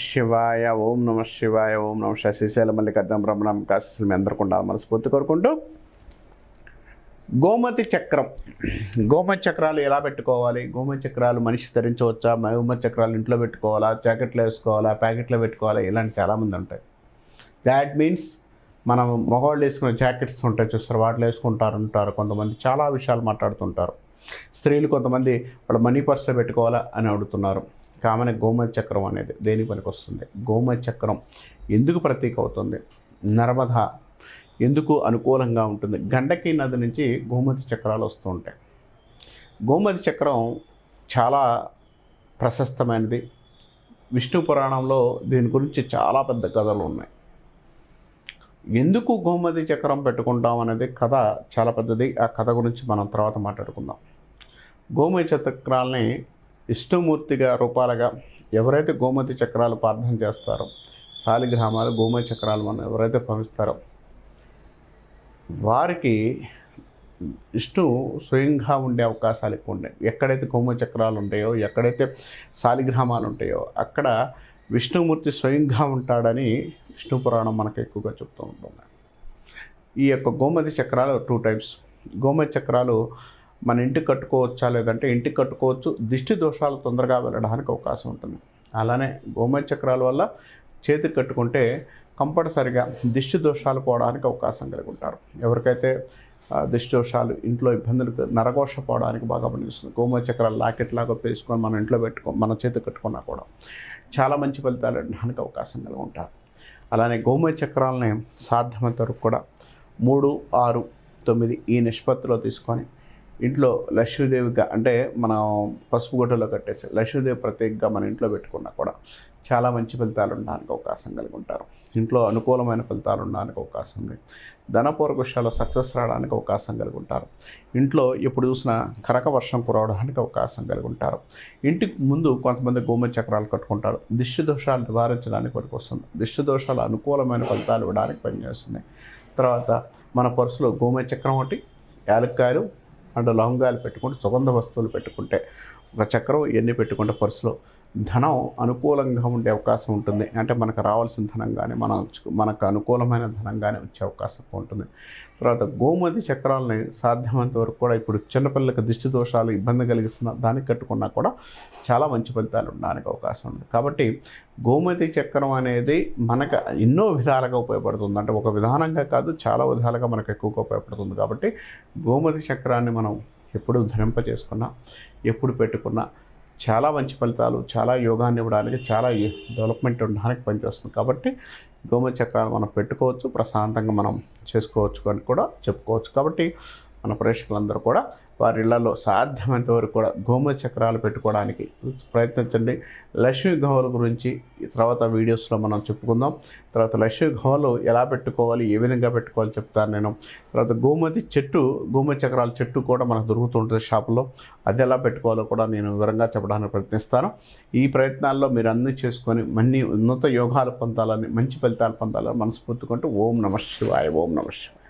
శివాయ, ఓం నమ శివాయ, ఓం నమ శివాయ. శ్రీశైల మల్లికార్జున బ్రహ్మణం కాశీలు మీ అందరికీ ఉండాలి మనస్ఫూర్తి కోరుకుంటూ, గోమతి చక్రం, గోమతి చక్రాలు ఎలా పెట్టుకోవాలి? గోమతి చక్రాలు మనిషి ధరించవచ్చా? గోమతి చక్రాలు ఇంట్లో పెట్టుకోవాలా, జాకెట్లో వేసుకోవాలా, ప్యాకెట్లో పెట్టుకోవాలా? ఇలాంటి చాలామంది ఉంటాయి. దాట్ మీన్స్ మనం మగవాళ్ళు వేసుకునే జాకెట్స్ ఉంటాయి చూస్తారు, వాటిలో వేసుకుంటారు. కొంతమంది చాలా విషయాలు మాట్లాడుతుంటారు. స్త్రీలు కొంతమంది వాళ్ళ మనీ పర్స్లో పెట్టుకోవాలా అని అడుగుతున్నారు. కామన్ గోమతి చక్రం అనేది దేని పనికి వస్తుంది? గోమతి చక్రం ఎందుకు ప్రతీక అవుతుంది? నర్మద ఎందుకు అనుకూలంగా ఉంటుంది? గండకి నది నుంచి గోమతి చక్రాలు వస్తూ ఉంటాయి. గోమతి చక్రం చాలా ప్రశస్తమైనది. విష్ణు పురాణంలో దీని గురించి చాలా పెద్ద కథలు ఉన్నాయి. ఎందుకు గోమతి చక్రం పెట్టుకుంటాం అనేది కథ చాలా పెద్దది. ఆ కథ గురించి మనం తర్వాత మాట్లాడుకుందాం. గోమతి చక్రాలని విష్ణుమూర్తిగా రూపాలుగా ఎవరైతే గోమతి చక్రాలు ప్రార్థన చేస్తారో, శాలిగ్రామాలు గోమతి చక్రాలు మనం ఎవరైతే భావిస్తారో వారికి విష్ణు స్వయంగా ఉండే అవకాశాలు ఎక్కువ ఉంటాయి. ఎక్కడైతే గోమతి చక్రాలు ఉంటాయో, ఎక్కడైతే శాలిగ్రామాలు ఉంటాయో అక్కడ విష్ణుమూర్తి స్వయంగా ఉంటాడని విష్ణు పురాణం మనకు ఎక్కువగా చెప్తూ ఉంటుంది. ఈ యొక్క గోమతి చక్రాలు 2 టైప్స్. గోమతి చక్రాలు మన ఇంటికి కట్టుకోవచ్చా లేదంటే ఇంటికి కట్టుకోవచ్చు. దిష్టి దోషాలు తొందరగా వెళ్ళడానికి అవకాశం ఉంటుంది. అలానే గోమతి చక్రాల వల్ల చేతికి కట్టుకుంటే కంపల్సరిగా దిష్టి దోషాలు పోవడానికి అవకాశం కలిగి ఉంటారు. ఎవరికైతే దిష్టి దోషాలు, ఇంట్లో ఇబ్బందులు, నరఘోష పోవడానికి బాగా పనిచేస్తుంది. గోమతి చక్రాలు లాకెట్ లాగా వేసుకొని మన ఇంట్లో మన చేతికి కట్టుకున్నా కూడా చాలా మంచి ఫలితాలు ఇవ్వడానికి అవకాశం కలిగి ఉంటారు. అలానే గోమతి చక్రాలని సాధ్యమైనంత వరకు కూడా 3, 6, 9 ఈ నిష్పత్తిలో తీసుకొని ఇంట్లో లక్ష్మీదేవిగా, అంటే మనం పసుపు గుడ్డలో కట్టేసి లక్ష్మీదేవి ప్రత్యేకంగా మన ఇంట్లో పెట్టుకున్నా కూడా చాలా మంచి ఫలితాలు ఉండడానికి అవకాశం కలిగి ఉంటారు. ఇంట్లో అనుకూలమైన ఫలితాలు ఉండడానికి అవకాశం ఉంది. ధనపూర్వక విషయాల్లో సక్సెస్ రావడానికి అవకాశం కలిగి ఉంటారు. ఇంట్లో ఎప్పుడు చూసినా కనక వర్షం కురవడానికి అవకాశం కలిగి ఉంటారు. ఇంటికి ముందు కొంతమంది గోమతి చక్రాలు కట్టుకుంటారు. దిష్టి దోషాలు నివారించడానికి పనికొస్తుంది. దిష్టి దోషాలు అనుకూలమైన ఫలితాలు ఇవ్వడానికి పనిచేస్తుంది. తర్వాత మన పర్సులో గోమతి చక్రం ఒకటి, యాలక్కాయలు అండ్ లవంగాలు పెట్టుకుంటే, సుగంధ వస్తువులు పెట్టుకుంటే, ఒక చక్రం ఇవన్నీ పెట్టుకుంటే పర్సులో ధనం అనుకూలంగా ఉండే అవకాశం ఉంటుంది. అంటే మనకు రావాల్సిన ధనం కానీ మనకు అనుకూలమైన ధనం కానీ వచ్చే అవకాశం ఉంటుంది. తర్వాత గోమతి చక్రాలని సాధ్యమైనంత వరకు కూడా ఇప్పుడు చిన్నపిల్లలకు దిష్టి దోషాలు ఇబ్బంది కలిగిస్తున్న దానికి కట్టుకున్నా కూడా చాలా మంచి ఫలితాలు ఉండడానికి అవకాశం ఉంది. కాబట్టి గోమతి చక్రం అనేది మనకు ఎన్నో విధాలుగా ఉపయోగపడుతుంది. అంటే ఒక విధానంగా కాదు, చాలా విధాలుగా మనకు ఎక్కువగా ఉపయోగపడుతుంది. కాబట్టి గోమతి చక్రాన్ని మనం ఎప్పుడు ధరింపజేసుకున్నా, ఎప్పుడు పెట్టుకున్నా చాలా మంచి ఫలితాలు, చాలా యోగాన్ని ఇవ్వడానికి, చాలా డెవలప్మెంట్ ఉండడానికి పనిచేస్తుంది. కాబట్టి గోమతి చక్రాలు మనం పెట్టుకోవచ్చు, ప్రశాంతంగా మనం చేసుకోవచ్చు అని కూడా చెప్పుకోవచ్చు. కాబట్టి మన ప్రేక్షకులందరూ కూడా వారి ఇళ్లలో సాధ్యమైనంత వరకు కూడా గోమతి చక్రాలు పెట్టుకోవడానికి ప్రయత్నించండి. లక్ష్మీ గవ్వల గురించి తర్వాత వీడియోస్లో మనం చెప్పుకుందాం. తర్వాత లక్ష్మీ గవ్వలు ఎలా పెట్టుకోవాలి, ఏ విధంగా పెట్టుకోవాలి చెప్తాను నేను. తర్వాత గోమతి చక్రాల చెట్టు కూడా మనకు దొరుకుతుంటుంది షాపులో. అది ఎలా పెట్టుకోవాలో కూడా నేను వివరంగా చెప్పడానికి ప్రయత్నిస్తాను. ఈ ప్రయత్నాల్లో మీరు అన్నీ చేసుకొని మన్ని ఉన్నత యోగాలు పొందాలని, మంచి ఫలితాలు పొందాలని మనస్ఫూర్తిగా ఓం నమ శివాయ, ఓం నమ శివాయ.